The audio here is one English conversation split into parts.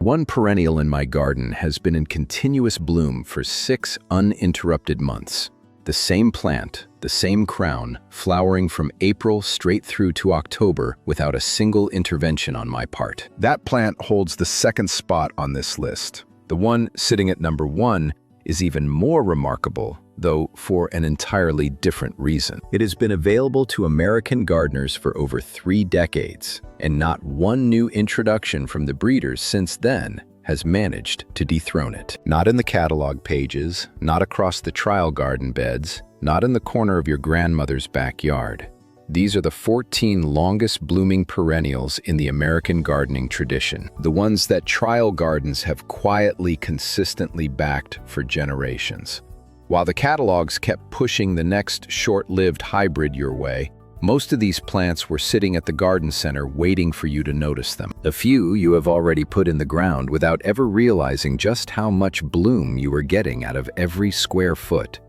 One perennial in my garden has been in continuous bloom for 6 uninterrupted months. The same plant, the same crown, flowering from April straight through to October without a single intervention on my part. That plant holds the second spot on this list. The one sitting at number 1 is even more remarkable, though for an entirely different reason. It has been available to American gardeners for over 3 decades, and not one new introduction from the breeders since then has managed to dethrone it. Not in the catalog pages, not across the trial garden beds, not in the corner of your grandmother's backyard. These are the 14 longest blooming perennials in the American gardening tradition, the ones that trial gardens have quietly, consistently backed for generations. While the catalogs kept pushing the next short-lived hybrid your way, most of these plants were sitting at the garden center waiting for you to notice them. A few you have already put in the ground without ever realizing just how much bloom you were getting out of every square foot.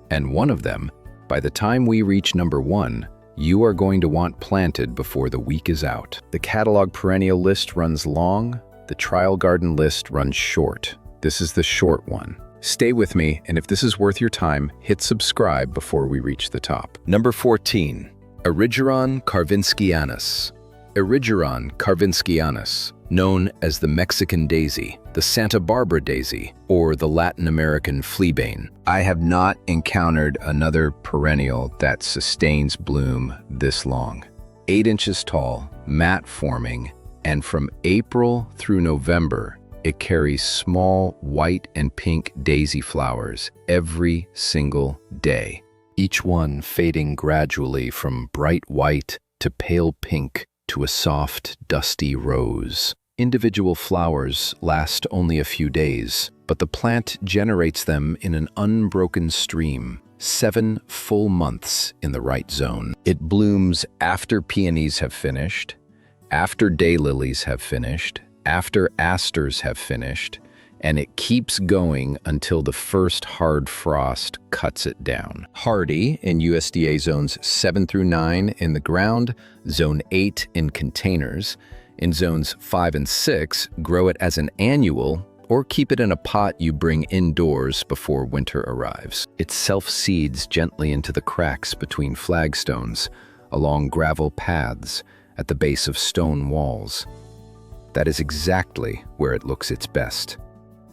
And one of them, by the time we reach number 1, you are going to want planted before the week is out. The catalog perennial list runs long, the trial garden list runs short. This is the short one. Stay with me, and if this is worth your time, hit subscribe before we reach the top. Number 14. Erigeron carvinskianus. Erigeron carvinskianus, known as the Mexican daisy, the Santa Barbara daisy, or the Latin American fleabane. I have not encountered another perennial that sustains bloom this long. 8 inches tall, mat forming, and from April through November, it carries small white and pink daisy flowers every single day, each one fading gradually from bright white to pale pink to a soft, dusty rose. Individual flowers last only a few days, but the plant generates them in an unbroken stream, 7 full months in the right zone. It blooms after peonies have finished, after daylilies have finished, after asters have finished, and it keeps going until the first hard frost cuts it down. Hardy in USDA zones 7 through 9 in the ground, zone 8 in containers. In zones 5 and 6, grow it as an annual or keep it in a pot you bring indoors before winter arrives. It self-seeds gently into the cracks between flagstones, along gravel paths, at the base of stone walls. That is exactly where it looks its best.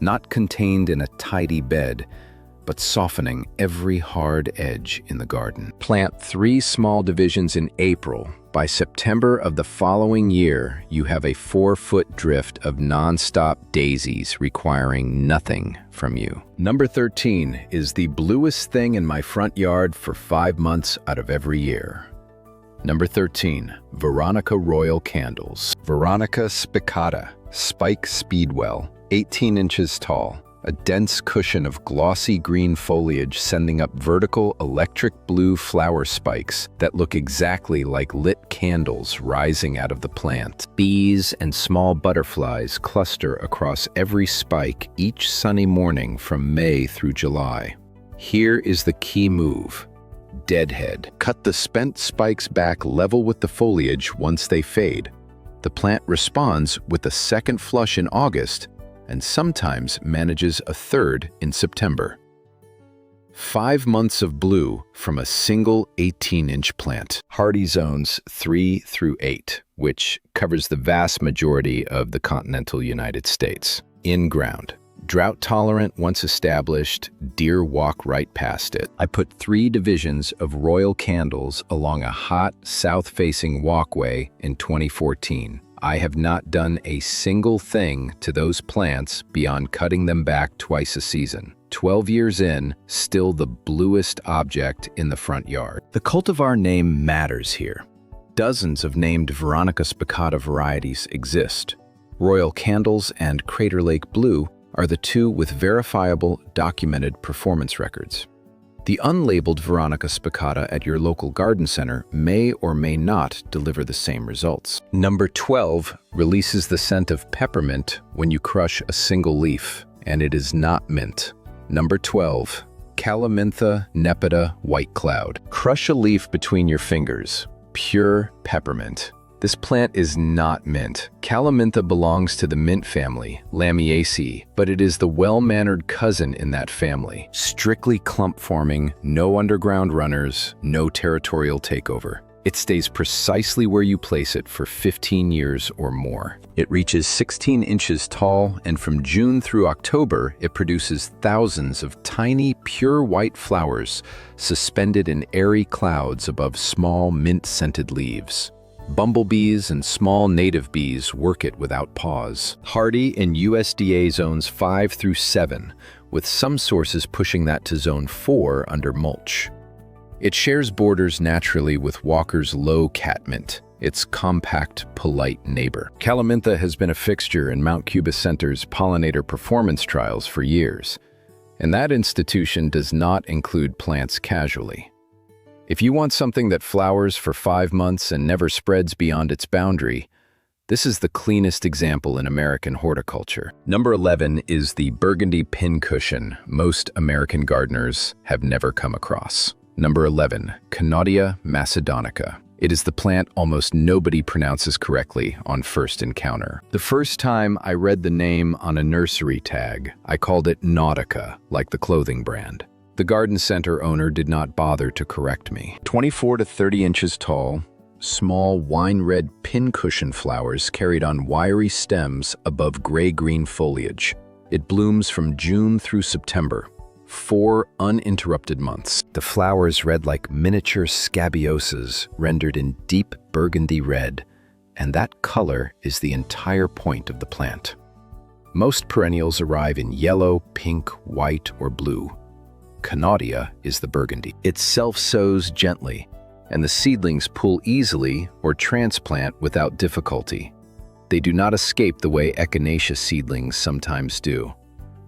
Not contained in a tidy bed, but softening every hard edge in the garden. Plant 3 small divisions in April. By September of the following year, you have a 4-foot drift of nonstop daisies requiring nothing from you. Number 13 is the bluest thing in my front yard for 5 months out of every year. Number 13, Veronica Royal Candles. Veronica spicata, Spike Speedwell, 18 inches tall, a dense cushion of glossy green foliage sending up vertical electric blue flower spikes that look exactly like lit candles rising out of the plant. Bees and small butterflies cluster across every spike each sunny morning from May through July. Here is the key move. Deadhead. Cut the spent spikes back level with the foliage once they fade. The plant responds with a second flush in August and sometimes manages a third in September. 5 months of blue from a single 18-inch plant. Hardy zones 3 through 8, which covers the vast majority of the continental United States. In ground. Drought tolerant once established, deer walk right past it. I put 3 divisions of royal candles along a hot south-facing walkway in 2014. I have not done a single thing to those plants beyond cutting them back twice a season. 12 years in, still the bluest object in the front yard. The cultivar name matters here. Dozens of named Veronica spicata varieties exist. Royal Candles and Crater Lake Blue are the 2 with verifiable, documented performance records. The unlabeled Veronica spicata at your local garden center may or may not deliver the same results. Number 12 releases the scent of peppermint when you crush a single leaf, and it is not mint. Number 12, Calamintha Nepeta White Cloud. Crush a leaf between your fingers. Pure peppermint. This plant is not mint. Calamintha belongs to the mint family, Lamiaceae, but it is the well-mannered cousin in that family. Strictly clump forming, no underground runners, no territorial takeover. It stays precisely where you place it for 15 years or more. It reaches 16 inches tall, and from June through October, it produces thousands of tiny, pure white flowers suspended in airy clouds above small, mint-scented leaves. Bumblebees and small native bees work it without pause. Hardy in USDA zones 5 through 7, with some sources pushing that to zone 4 under mulch. It shares borders naturally with Walker's low catmint, its compact, polite neighbor. Calamintha has been a fixture in Mount Cuba Center's pollinator performance trials for years, and that institution does not include plants casually. If you want something that flowers for 5 months and never spreads beyond its boundary, this is the cleanest example in American horticulture. Number 11 is the burgundy pincushion most American gardeners have never come across. Number 11, Knautia macedonica. It is the plant almost nobody pronounces correctly on first encounter. The first time I read the name on a nursery tag, I called it Nautica, like the clothing brand. The garden center owner did not bother to correct me. 24 to 30 inches tall, small wine-red pincushion flowers carried on wiry stems above gray-green foliage. It blooms from June through September, 4 uninterrupted months. The flowers red like miniature scabiosas rendered in deep burgundy red, and that color is the entire point of the plant. Most perennials arrive in yellow, pink, white, or blue. Knautia is the burgundy. It self-sows gently, and the seedlings pull easily or transplant without difficulty. They do not escape the way echinacea seedlings sometimes do.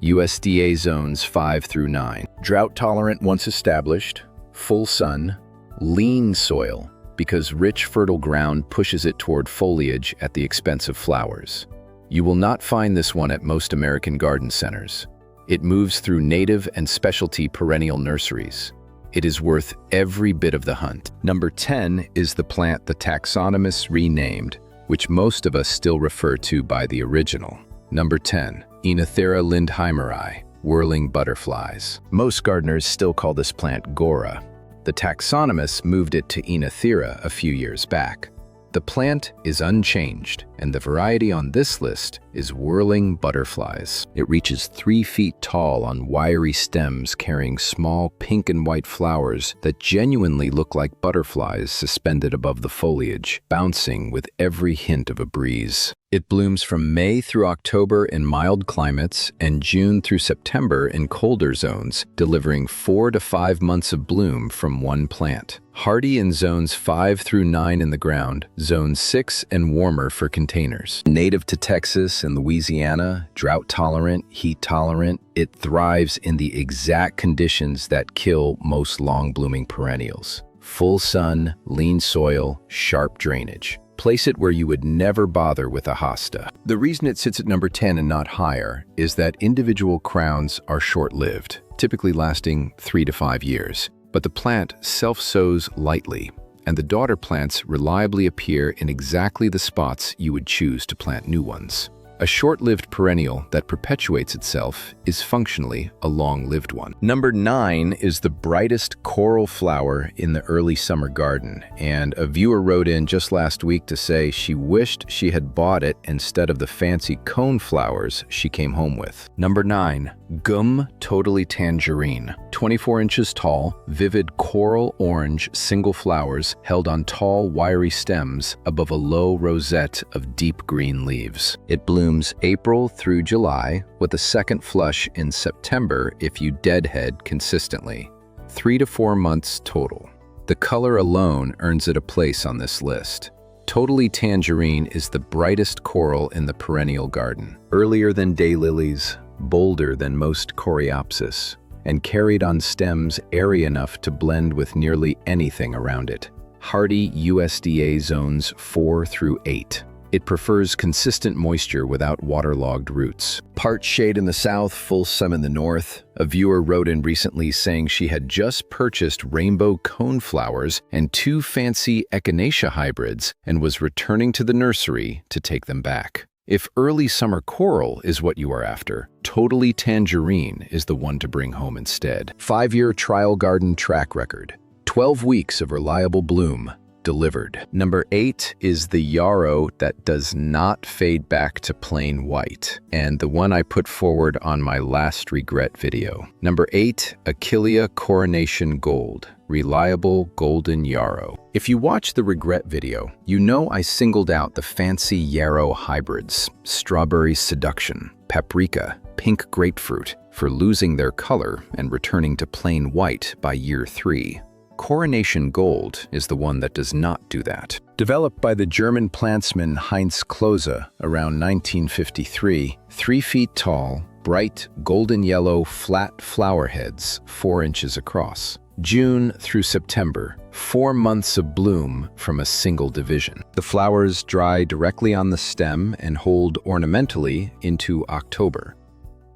USDA zones 5 through 9. Drought-tolerant once established, full sun, lean soil, because rich fertile ground pushes it toward foliage at the expense of flowers. You will not find this one at most American garden centers. It moves through native and specialty perennial nurseries. It is worth every bit of the hunt. Number 10 is the plant the taxonomists renamed, which most of us still refer to by the original. Number 10, Oenothera lindheimeri, whirling butterflies. Most gardeners still call this plant Gora. The taxonomists moved it to Oenothera a few years back. The plant is unchanged, and the variety on this list is whirling butterflies. It reaches 3 feet tall on wiry stems carrying small pink and white flowers that genuinely look like butterflies suspended above the foliage, bouncing with every hint of a breeze. It blooms from May through October in mild climates and June through September in colder zones, delivering 4 to 5 months of bloom from one plant. Hardy in zones 5 through 9 in the ground, zone 6 and warmer for containers. Native to Texas and Louisiana, drought-tolerant, heat-tolerant, it thrives in the exact conditions that kill most long-blooming perennials. Full sun, lean soil, sharp drainage. Place it where you would never bother with a hosta. The reason it sits at number 10 and not higher is that individual crowns are short-lived, typically lasting 3 to 5 years. But the plant self-sows lightly, and the daughter plants reliably appear in exactly the spots you would choose to plant new ones. A short-lived perennial that perpetuates itself is functionally a long-lived one. Number 9 is the brightest coral flower in the early summer garden, and a viewer wrote in just last week to say she wished she had bought it instead of the fancy cone flowers she came home with. Number 9, Geum totally tangerine. 24 inches tall, vivid coral orange single flowers held on tall, wiry stems above a low rosette of deep green leaves. It blooms April through July, with a second flush in September if you deadhead consistently. 3 to 4 months total. The color alone earns it a place on this list. Totally tangerine is the brightest coral in the perennial garden. Earlier than daylilies, bolder than most coreopsis, and carried on stems airy enough to blend with nearly anything around it. Hardy USDA zones 4 through 8. It prefers consistent moisture without waterlogged roots. Part shade in the south, full sun in the north. A viewer wrote in recently saying she had just purchased rainbow coneflowers and 2 fancy echinacea hybrids and was returning to the nursery to take them back. If early summer coral is what you are after, Totally Tangerine is the one to bring home instead. 5-year trial garden track record. 12 weeks of reliable bloom. Delivered. Number 8 is the yarrow that does not fade back to plain white, and the one I put forward on my last regret video. Number 8, Achillea Coronation Gold, reliable golden yarrow. If you watch the regret video, you know I singled out the fancy yarrow hybrids, Strawberry Seduction, Paprika, Pink Grapefruit, for losing their color and returning to plain white by year 3. Coronation Gold is the one that does not do that. Developed by the German plantsman Heinz Klose around 1953, 3 feet tall, bright golden yellow flat flower heads 4 inches across. June through September, 4 months of bloom from a single division. The flowers dry directly on the stem and hold ornamentally into October.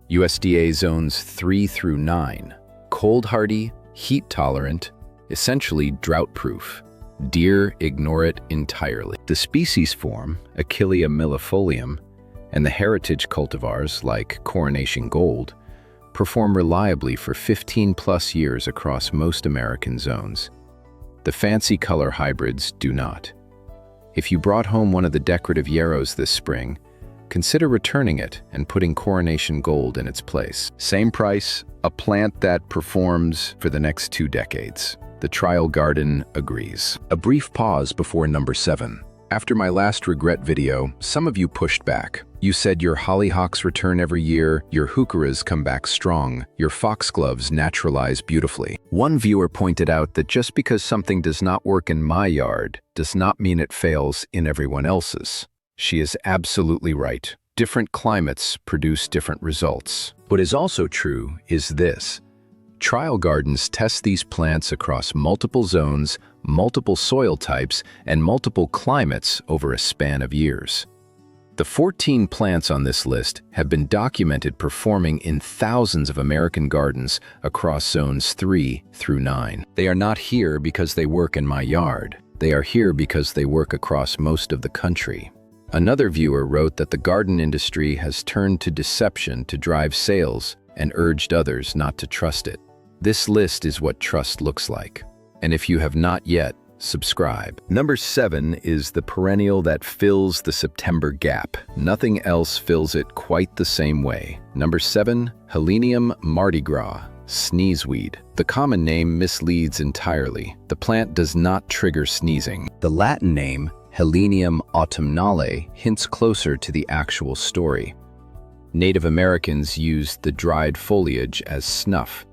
USDA zones 3 through 9, cold hardy, heat tolerant, essentially drought-proof. Deer ignore it entirely. The species form, Achillea millefolium, and the heritage cultivars like Coronation Gold perform reliably for 15+ years across most American zones. The fancy color hybrids do not. If you brought home one of the decorative yarrows this spring, consider returning it and putting Coronation Gold in its place. Same price, a plant that performs for the next 2 decades. The trial garden agrees. A brief pause before number 7. After my last regret video, some of you pushed back. You said your hollyhocks return every year, your heucheras come back strong, your foxgloves naturalize beautifully. One viewer pointed out that just because something does not work in my yard does not mean it fails in everyone else's. She is absolutely right. Different climates produce different results. What is also true is this. Trial gardens test these plants across multiple zones, multiple soil types, and multiple climates over a span of years. The 14 plants on this list have been documented performing in thousands of American gardens across zones 3 through 9. They are not here because they work in my yard. They are here because they work across most of the country. Another viewer wrote that the garden industry has turned to deception to drive sales and urged others not to trust it. This list is what trust looks like. And if you have not yet, subscribe. Number 7 is the perennial that fills the September gap. Nothing else fills it quite the same way. Number 7, Helenium Mardi Gras, sneezeweed. The common name misleads entirely. The plant does not trigger sneezing. The Latin name, Helenium autumnale, hints closer to the actual story. Native Americans used the dried foliage as snuff.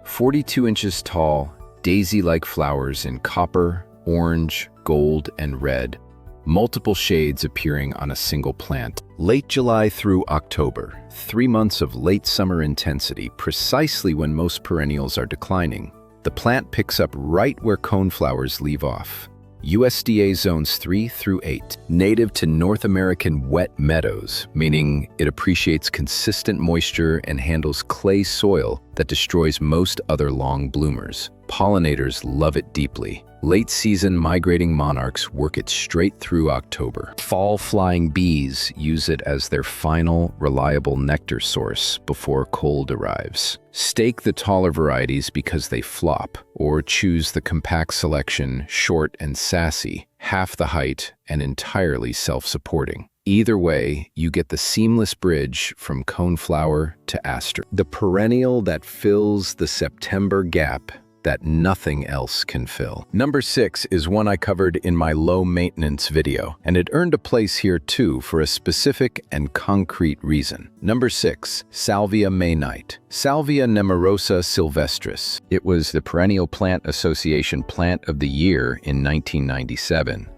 42 inches tall, daisy-like flowers in copper, orange, gold, and red, multiple shades appearing on a single plant. Late July through October, 3 months of late summer intensity, precisely when most perennials are declining. The plant picks up right where coneflowers leave off. USDA zones 3 through 8, native to North American wet meadows, meaning it appreciates consistent moisture and handles clay soil that destroys most other long bloomers. Pollinators love it deeply. Late-season migrating monarchs work it straight through October. Fall-flying bees use it as their final, reliable nectar source before cold arrives. Stake the taller varieties because they flop, or choose the compact selection, short and sassy, half the height and entirely self-supporting. Either way, you get the seamless bridge from coneflower to aster. The perennial that fills the September gap that nothing else can fill. Number 6 is one I covered in my low-maintenance video, and it earned a place here too for a specific and concrete reason. Number 6, Salvia Maynight. Salvia nemorosa sylvestris. It was the Perennial Plant Association Plant of the Year in 1997.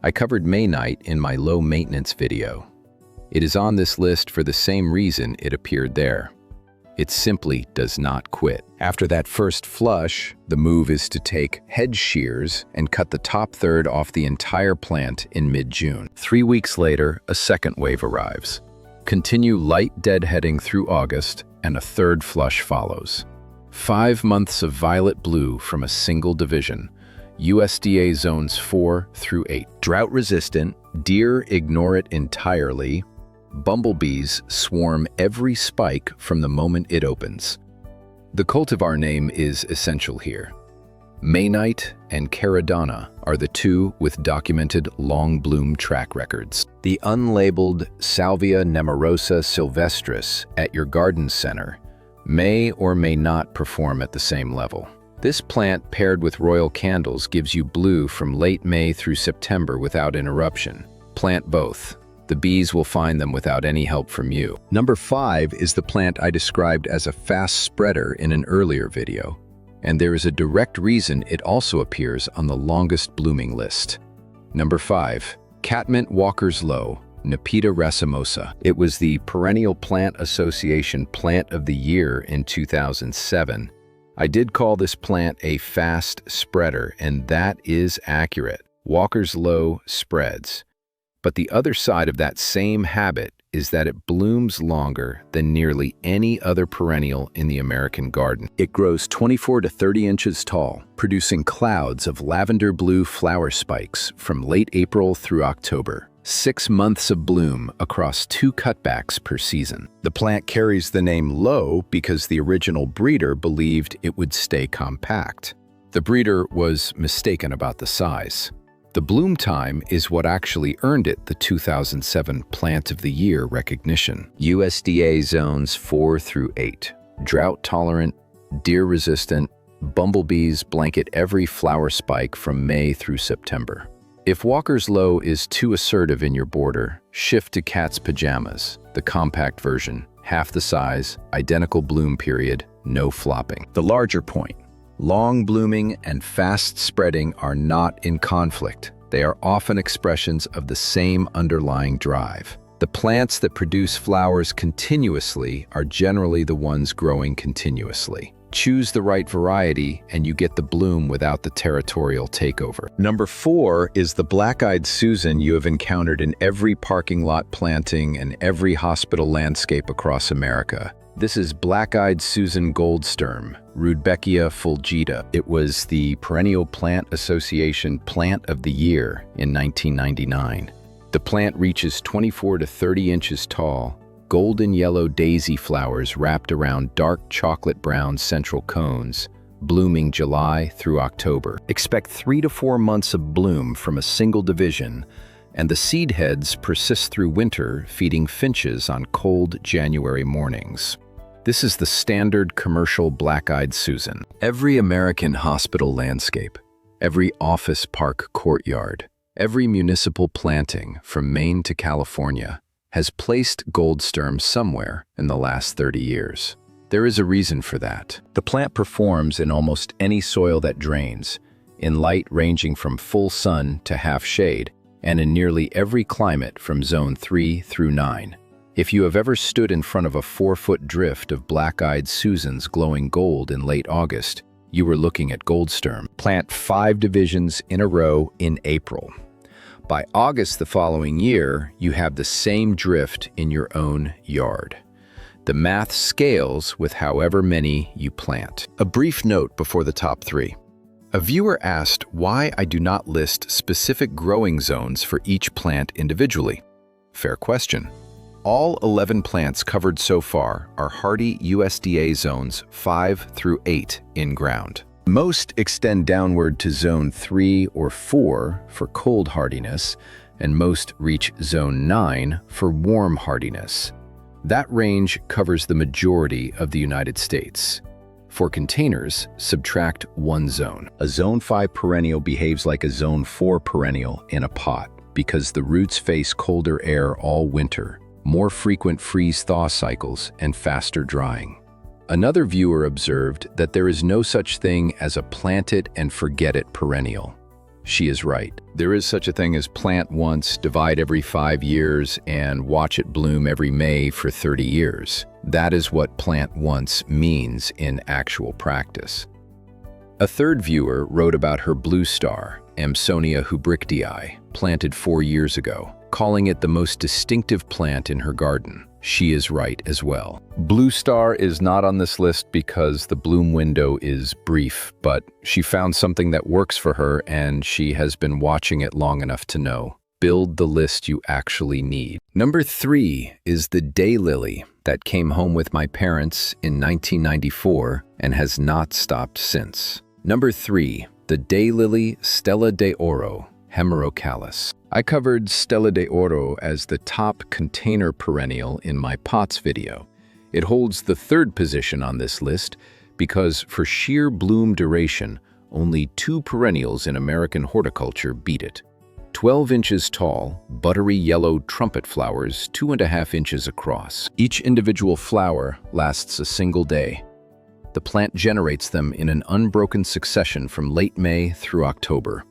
I covered Maynight in my low-maintenance video. It is on this list for the same reason it appeared there. It simply does not quit. After that first flush, the move is to take hedge shears and cut the top third off the entire plant in mid-June. 3 weeks later, a second wave arrives. Continue light deadheading through August, and a third flush follows. 5 months of violet blue from a single division. USDA zones 4 through 8. Drought-resistant, deer ignore it entirely. Bumblebees swarm every spike from the moment it opens. The cultivar name is essential here. Mainite and Caradonna are the two with documented long bloom track records. The unlabeled Salvia nemorosa sylvestris at your garden center may or may not perform at the same level. This plant paired with royal candles gives you blue from late May through September without interruption. Plant both. The bees will find them without any help from you. Number 5 is the plant I described as a fast spreader in an earlier video, and there is a direct reason it also appears on the longest blooming list. Number 5, Catmint Walker's Low, Nepeta racemosa. It was the Perennial Plant Association Plant of the Year in 2007. I did call this plant a fast spreader, and that is accurate. Walker's Low spreads. But the other side of that same habit is that it blooms longer than nearly any other perennial in the American garden. It grows 24 to 30 inches tall, producing clouds of lavender blue flower spikes from late April through October. 6 months of bloom across 2 cutbacks per season. The plant carries the name Low because the original breeder believed it would stay compact. The breeder was mistaken about the size. The bloom time is what actually earned it the 2007 Plant of the Year recognition. USDA zones 4 through 8. Drought-tolerant, deer-resistant, bumblebees blanket every flower spike from May through September. If Walker's Low is too assertive in your border, shift to Cat's Pajamas, the compact version, half the size, identical bloom period, no flopping. The larger point. Long blooming and fast spreading are not in conflict. They are often expressions of the same underlying drive. The plants that produce flowers continuously are generally the ones growing continuously. Choose the right variety and you get the bloom without the territorial takeover. Number 4 is the black-eyed Susan you have encountered in every parking lot planting and every hospital landscape across America. This is Black-Eyed Susan Goldsturm, Rudbeckia fulgida. It was the Perennial Plant Association Plant of the Year in 1999. The plant reaches 24 to 30 inches tall, golden yellow daisy flowers wrapped around dark chocolate brown central cones, blooming July through October. Expect 3 to 4 months of bloom from a single division, and the seed heads persist through winter, feeding finches on cold January mornings. This is the standard commercial black-eyed Susan. Every American hospital landscape, every office park courtyard, every municipal planting from Maine to California has placed Goldsturm somewhere in the last 30 years. There is a reason for that. The plant performs in almost any soil that drains, in light ranging from full sun to half shade, and in nearly every climate from zone 3 through 9. If you have ever stood in front of a 4-foot drift of black-eyed Susans glowing gold in late August, you were looking at Goldsturm. Plant 5 divisions in a row in April. By August the following year, you have the same drift in your own yard. The math scales with however many you plant. A brief note before the top 3. A viewer asked why I do not list specific growing zones for each plant individually. Fair question. All 11 plants covered so far are hardy USDA zones 5 through 8 in ground. Most extend downward to zone 3 or 4 for cold hardiness, and most reach zone 9 for warm hardiness. That range covers the majority of the United States. For containers, subtract 1 zone. A zone 5 perennial behaves like a zone 4 perennial in a pot because the roots face colder air all winter, more frequent freeze-thaw cycles, and faster drying. Another viewer observed that there is no such thing as a plant-it-and-forget-it perennial. She is right. There is such a thing as plant once, divide every 5 years, and watch it bloom every May for 30 years. That is what plant once means in actual practice. A third viewer wrote about her blue star, Amsonia hubrichtii, planted 4 years ago, calling it the most distinctive plant in her garden. She is right as well. Blue star is not on this list because the bloom window is brief, but she found something that works for her and she has been watching it long enough to know. Build the list you actually need. Number 3 is the Daylily that came home with my parents in 1994 and has not stopped since. Number 3, the Daylily Stella de Oro, Hemerocallis. I covered Stella de Oro as the top container perennial in my pots video. It holds the 3rd position on this list because for sheer bloom duration, only 2 perennials in American horticulture beat it. 12 inches tall, buttery yellow trumpet flowers 2.5 inches across. Each individual flower lasts a single day. The plant generates them in an unbroken succession from late May through October.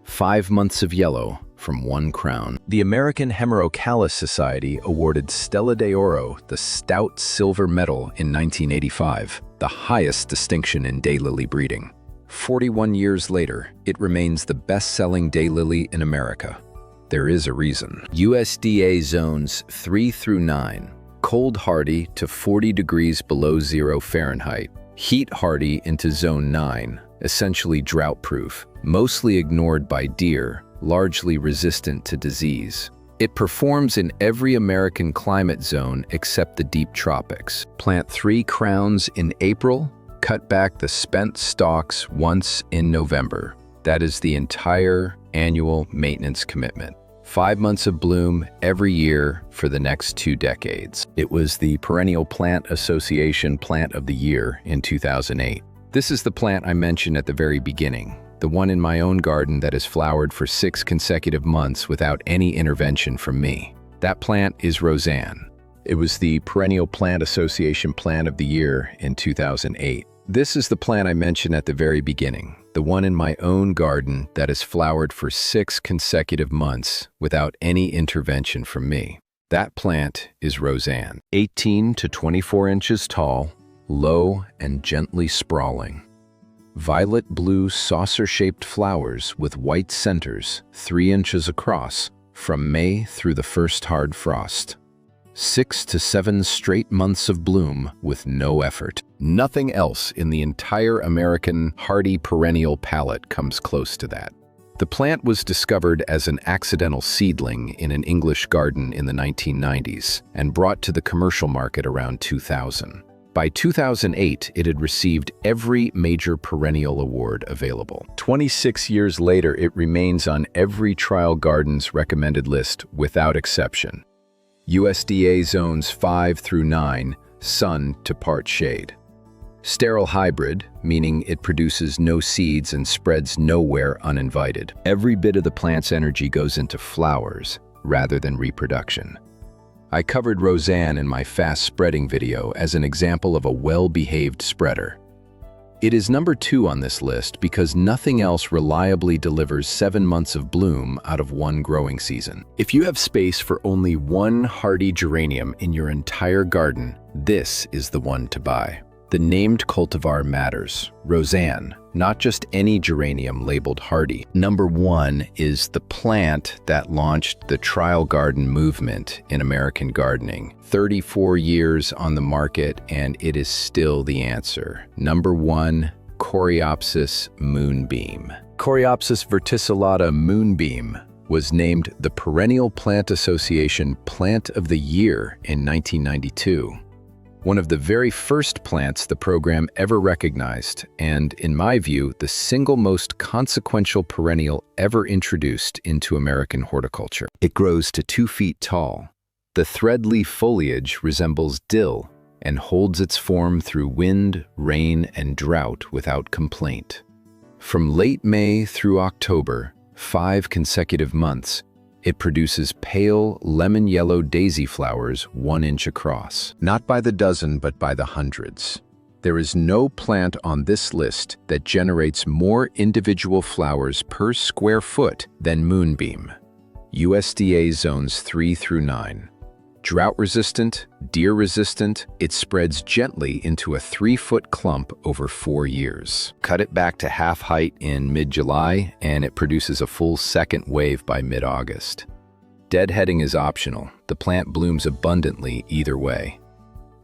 5 months of yellow from one crown. The American Hemerocallis Society awarded Stella de Oro the Stout Silver Medal in 1985, the highest distinction in daylily breeding. 41 years later, it remains the best-selling daylily in America. There is a reason. USDA zones 3 through 9, cold hardy to 40 degrees below 0 Fahrenheit, heat hardy into zone 9, essentially drought-proof, mostly ignored by deer, largely resistant to disease. It performs in every American climate zone except the deep tropics. Plant 3 crowns in April, cut back the spent stalks once in November. That is the entire annual maintenance commitment. 5 months of bloom every year for the next 2 decades. It was the Perennial Plant Association Plant of the Year in 2008. This is the plant I mentioned at the very beginning, the one in my own garden that has flowered for 6 consecutive months without any intervention from me. That plant is Roseanne. It was the Perennial Plant Association Plant of the Year in 2008. This is the plant I mentioned at the very beginning, the one in my own garden that has flowered for 6 consecutive months without any intervention from me. That plant is Roseanne. 18 to 24 inches tall, low and gently sprawling. Violet-blue saucer-shaped flowers with white centers 3 inches across from May through the first hard frost. 6 to 7 straight months of bloom with no effort. Nothing else in the entire American hardy perennial palette comes close to that. The plant was discovered as an accidental seedling in an English garden in the 1990s and brought to the commercial market around 2000. By 2008, it had received every major perennial award available. 26 years later, it remains on every trial garden's recommended list without exception. USDA zones 5 through 9, sun to part shade. Sterile hybrid, meaning it produces no seeds and spreads nowhere uninvited. Every bit of the plant's energy goes into flowers rather than reproduction. I covered Roseanne in my fast spreading video as an example of a well-behaved spreader. It is number 2 on this list because nothing else reliably delivers 7 months of bloom out of 1 growing season. If you have space for only 1 hardy geranium in your entire garden, this is the one to buy. The named cultivar matters. Roseanne, not just any geranium labeled hardy. Number 1 is the plant that launched the trial garden movement in American gardening. 34 years on the market and it is still the answer. Number 1, Coreopsis moonbeam. Coreopsis verticillata moonbeam was named the Perennial Plant Association Plant of the Year in 1992. One of the very first plants the program ever recognized, and in my view, the single most consequential perennial ever introduced into American horticulture. It grows to 2 feet tall. The thread-leaf foliage resembles dill and holds its form through wind, rain, and drought without complaint. From late May through October, 5 consecutive months, it produces pale, lemon-yellow daisy flowers 1 inch across. Not by the dozen, but by the hundreds. There is no plant on this list that generates more individual flowers per square foot than moonbeam. USDA zones 3 through 9. Drought-resistant, deer-resistant, it spreads gently into a 3-foot clump over 4 years. Cut it back to half height in mid-July, and it produces a full second wave by mid-August. Deadheading is optional. The plant blooms abundantly either way.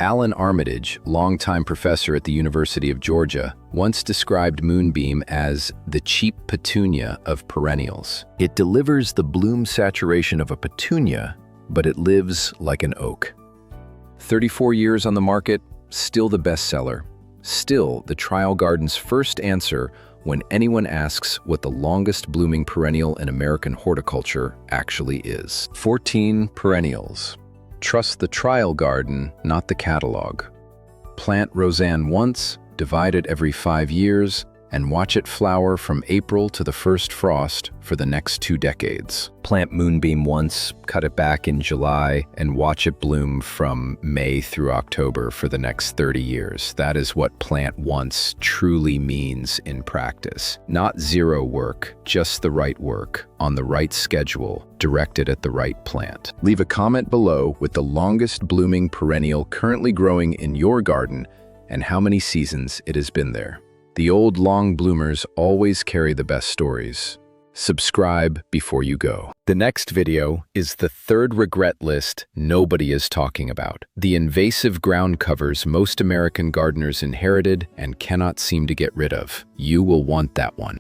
Allan Armitage, longtime professor at the University of Georgia, once described moonbeam as the cheap petunia of perennials. It delivers the bloom saturation of a petunia, but it lives like an oak. 34 years on the market, still the bestseller. Still the trial garden's first answer when anyone asks what the longest blooming perennial in American horticulture actually is. 14 perennials. Trust the trial garden, not the catalog. Plant Roseanne once, divide it every 5 years, and watch it flower from April to the first frost for the next 2 decades. Plant moonbeam once, cut it back in July, and watch it bloom from May through October for the next 30 years. That is what plant once truly means in practice. Not zero work, just the right work, on the right schedule, directed at the right plant. Leave a comment below with the longest blooming perennial currently growing in your garden and how many seasons it has been there. The old long bloomers always carry the best stories. Subscribe before you go. The next video is the third regret list nobody is talking about. The invasive ground covers most American gardeners inherited and cannot seem to get rid of. You will want that one.